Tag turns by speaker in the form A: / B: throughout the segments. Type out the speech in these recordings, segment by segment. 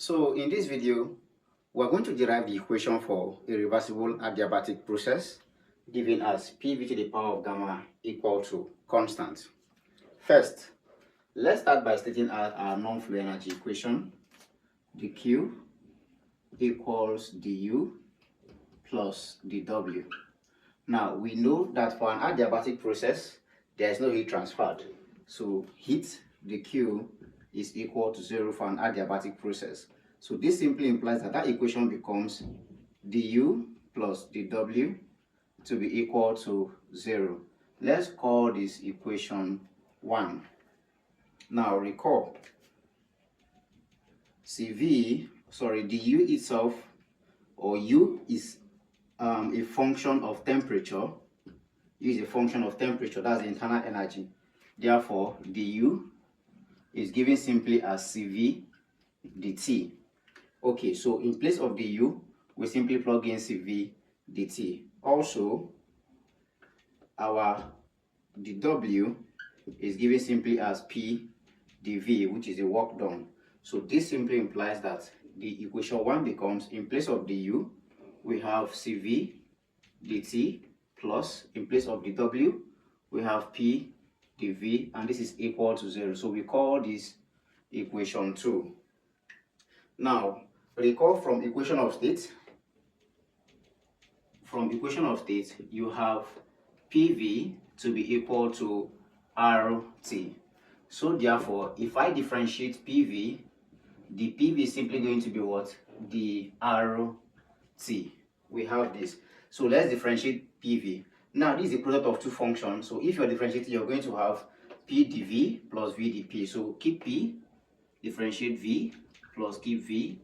A: So in this video, we're going to derive the equation for a reversible adiabatic process given as PV to the power of gamma equal to constant. First, let's start by stating our non-flow energy equation. The Q equals du plus dW. Now, we know that for an adiabatic process, there is no heat transferred. So heat, the Q, is equal to 0 for an adiabatic process. So this simply implies that that equation becomes du plus dW to be equal to 0. Let's call this equation 1. Now recall, du itself, or U is a function of temperature. U is a function of temperature, that's the internal energy. Therefore, du is given simply as Cv dt. Okay, so in place of du, we simply plug in Cv dt. Also, our dW is given simply as P dV, which is the work done. So this simply implies that the equation 1 becomes, in place of du, we have Cv dt plus, in place of dW, we have P dV, and this is equal to 0. So we call this equation 2. Now, recall from equation of state. From equation of state, you have PV to be equal to RT. So therefore, if I differentiate PV, the PV is simply going to be what? The RT. We have this. So let's differentiate PV. Now, this is a product of two functions. So if you're differentiating, you're going to have P dV plus V dP. So keep P, differentiate V, plus keep V,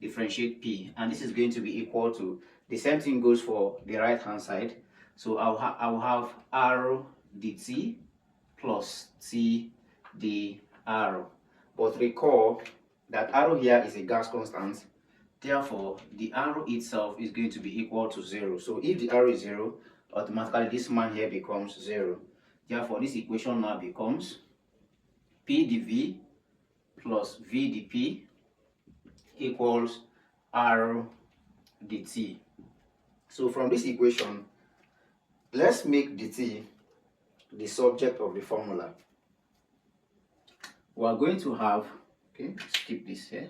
A: differentiate P. And this is going to be equal to, the same thing goes for the right hand side. So I'll have R dt plus T dR. But recall that R here is a gas constant. Therefore, the R itself is going to be equal to 0. So if the R is 0, automatically this man here becomes 0. Therefore, this equation now becomes P dV plus V dP equals R dt. So from this equation, let's make dt the subject of the formula. We are going to have, okay, skip this here.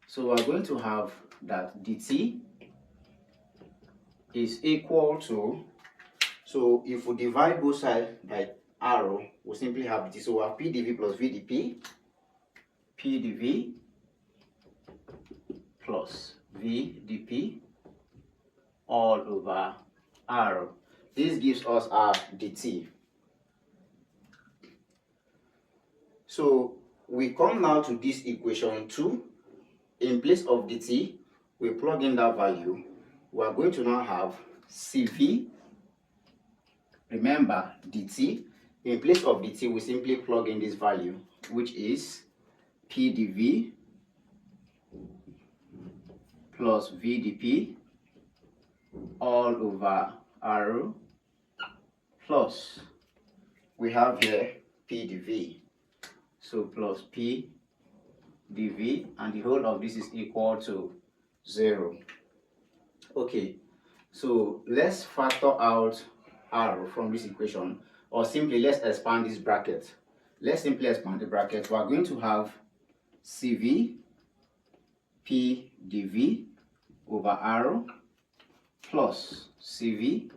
A: So we are going to have that dt is equal to, so if we divide both sides by r, we simply have dt. So we have P dV plus V dP, P dV plus V dP all over r. This gives us our dt. So we come now to this equation 2. In place of dt, we plug in that value. We are going to now have Cv. Remember, dt. In place of dt, we simply plug in this value, which is P dV plus V dP all over r plus, we have here P dV. So plus P dV, and the whole of this is equal to 0. Okay, so let's factor out R from this equation, or simply let's expand this bracket. Let's simply expand the bracket. We are going to have Cv P dV over R plus Cv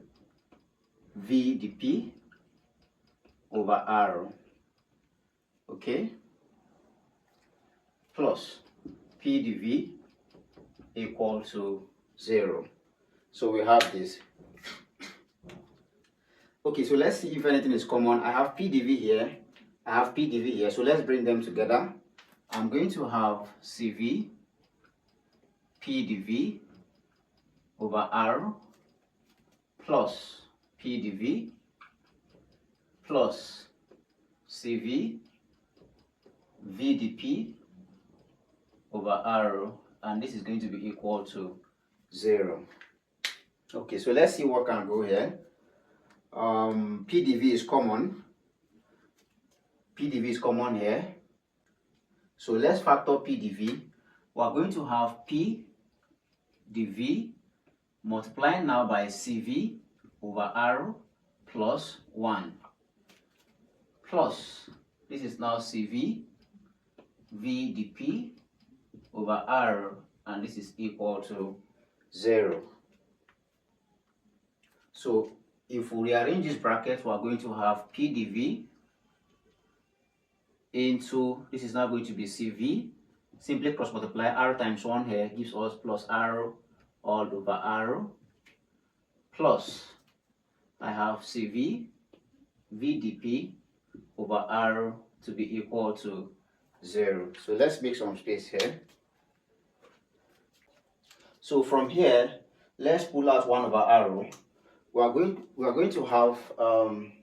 A: V dP over R. Okay, plus P dV equal to 0. So we have this. Okay, so let's see if anything is common. I have P dV here, I have P dV here, so let's bring them together. I'm going to have Cv P dV over R plus P dV plus Cv V dP over R, and this is going to be equal to 0. Okay, so let's see what can go here. P dV is common. P dV is common here. So let's factor P dV. We are going to have P dV multiplying now by CV over R plus 1 plus, this is now CV V dP over R, and this is equal to 0. So if we rearrange this bracket, we are going to have P dV into, this is now going to be CV, simply cross multiply R times 1 here gives us plus R all over R, plus I have CV VdP over R to be equal to 0. So let's make some space here. So from here, let's pull out 1 over R. We are going to have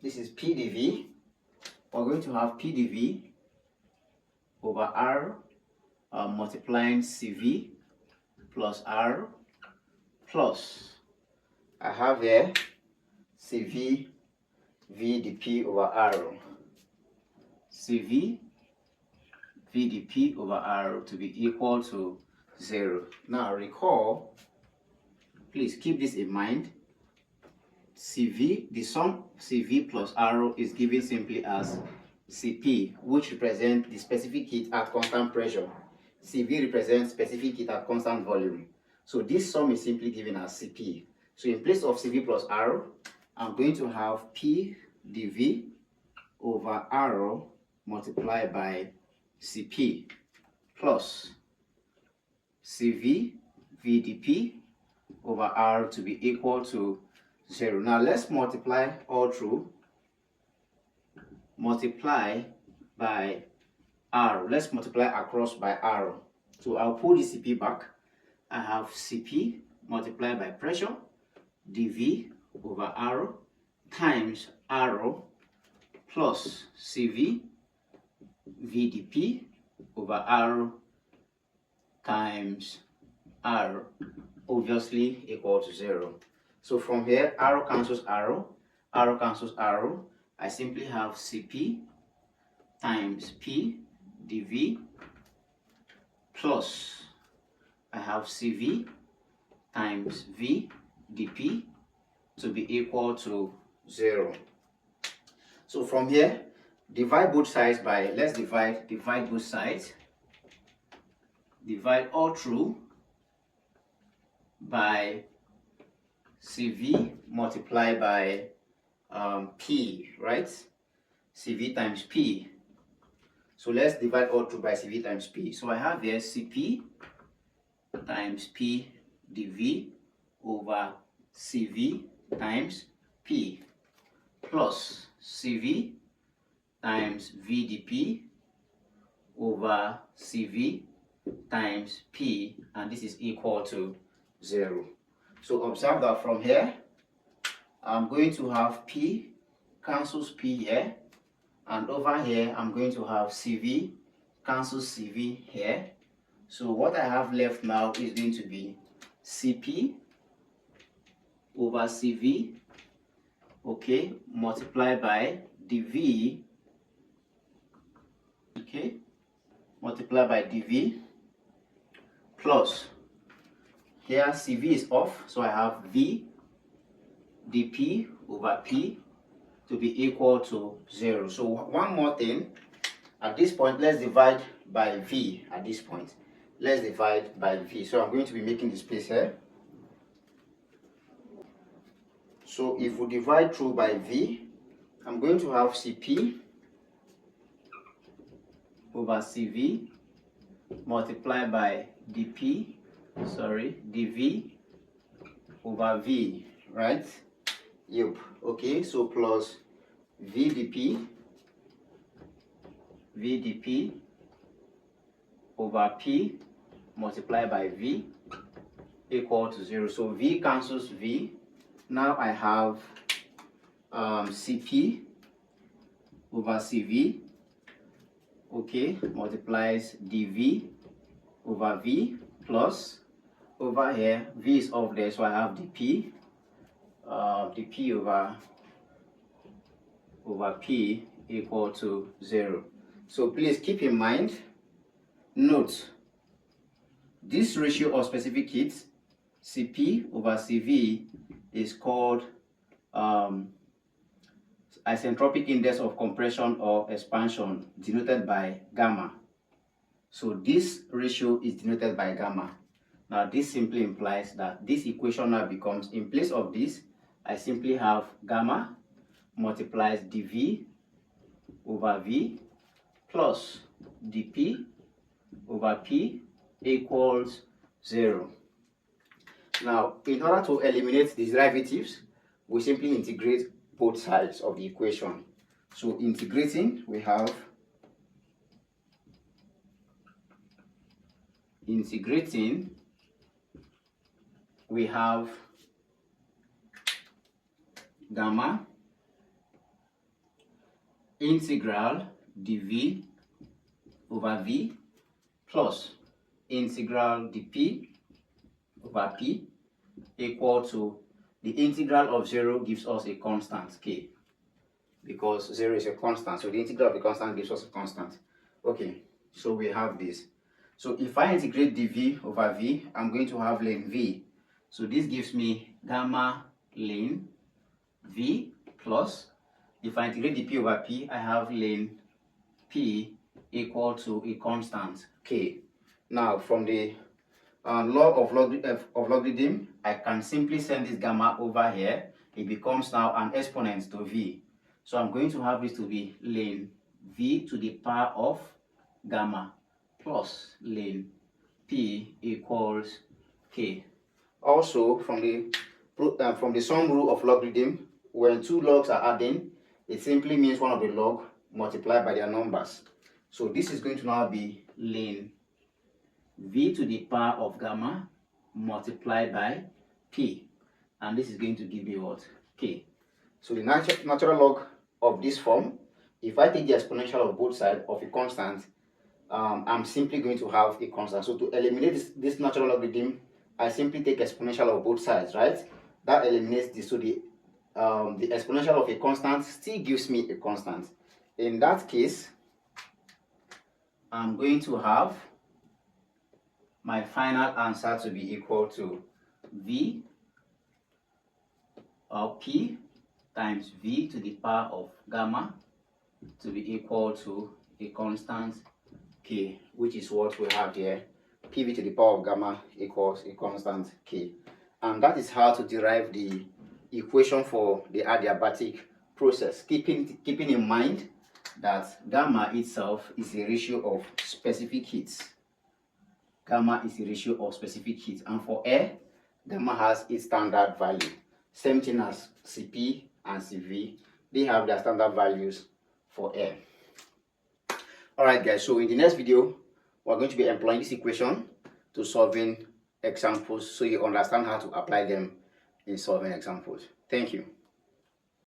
A: this is P dV. We are going to have P dV over R multiplying CV plus R plus, I have here CV VdP over R. CV VdP over R to be equal to 0. Now recall, please keep this in mind. CV, the sum CV plus R is given simply as Cp, which represents the specific heat at constant pressure. Cv represents specific heat at constant volume. So this sum is simply given as Cp. So in place of Cv plus R, I'm going to have P dV over R multiplied by Cp plus Cv VdP over R to be equal to 0. Now let's multiply all through. Multiply by R. Let's multiply across by R. So I'll pull the Cp back. I have Cp multiplied by pressure dV over R times R plus Cv VdP over R times R, obviously equal to 0. So from here, R cancels R, R cancels R. I simply have Cp times P dV plus, I have Cv times V dP to be equal to 0. So from here, divide both sides by, let's divide both sides. Divide all through by Cv multiplied by P, right? Cv times P. So let's divide all through by Cv times P. So I have here Cp times P dV over Cv times P plus Cv times V dP over Cv times P, and this is equal to 0. So observe that from here, I'm going to have P cancels P here, and over here I'm going to have Cv cancels Cv here. So what I have left now is going to be Cp over Cv, okay, multiplied by dV, okay, multiplied by dV plus, here Cv is off, so I have V dP over P to be equal to 0. So one more thing, at this point let's divide by V. At this point let's divide by V. So I'm going to be making the space here. So if we divide through by V, I'm going to have Cp over Cv multiplied by dP, dV over V, right? Yep. Okay, so plus V dP over P multiplied by V equal to 0. So V cancels V. Now I have Cp over Cv, okay, multiplies dV over V plus, over here V is off there, so I have dP over P equal to 0. So please keep in mind Note, this ratio of specific heat, Cp over Cv, is called isentropic index of compression or expansion, denoted by gamma. So this ratio is denoted by gamma. Now this simply implies that this equation now becomes, in place of this, I simply have gamma multiplies dV over V plus dP over P equals 0. Now, in order to eliminate these derivatives, we simply integrate both sides of the equation. So integrating, we have gamma integral dV over V plus integral dP over P equal to the integral of 0 gives us a constant k, because 0 is a constant, so the integral of the constant gives us a constant. Okay, so we have this. So if I integrate dV over V, I'm going to have ln V. So this gives me gamma ln V plus, if I integrate dP over P, I have ln P equal to a constant k. Now from the law of logarithm, I can simply send this gamma over here. It becomes now an exponent to V. So I'm going to have this to be ln V to the power of gamma plus ln P equals k. Also, from the sum rule of logarithm, when two logs are adding, it simply means one of the log multiplied by their numbers. So this is going to now be ln V to the power of gamma multiplied by P, and this is going to give me what? K. So the natural log of this form, if I take the exponential of both sides of a constant, I'm simply going to have a constant. So to eliminate this natural logarithm, I simply take exponential of both sides, right? That eliminates this. So the exponential of a constant still gives me a constant. In that case, I'm going to have my final answer to be equal to V or P times V to the power of gamma to be equal to a constant K, which is what we have here. PV to the power of gamma equals a constant K. And that is how to derive the equation for the adiabatic process, keeping in mind that gamma itself is a ratio of specific heats. Gamma is a ratio of specific heat, and for air, gamma has its standard value. Same thing as Cp and Cv, they have their standard values for air. Alright guys, so in the next video, we're going to be employing this equation to solving examples so you understand how to apply them in solving examples. Thank you.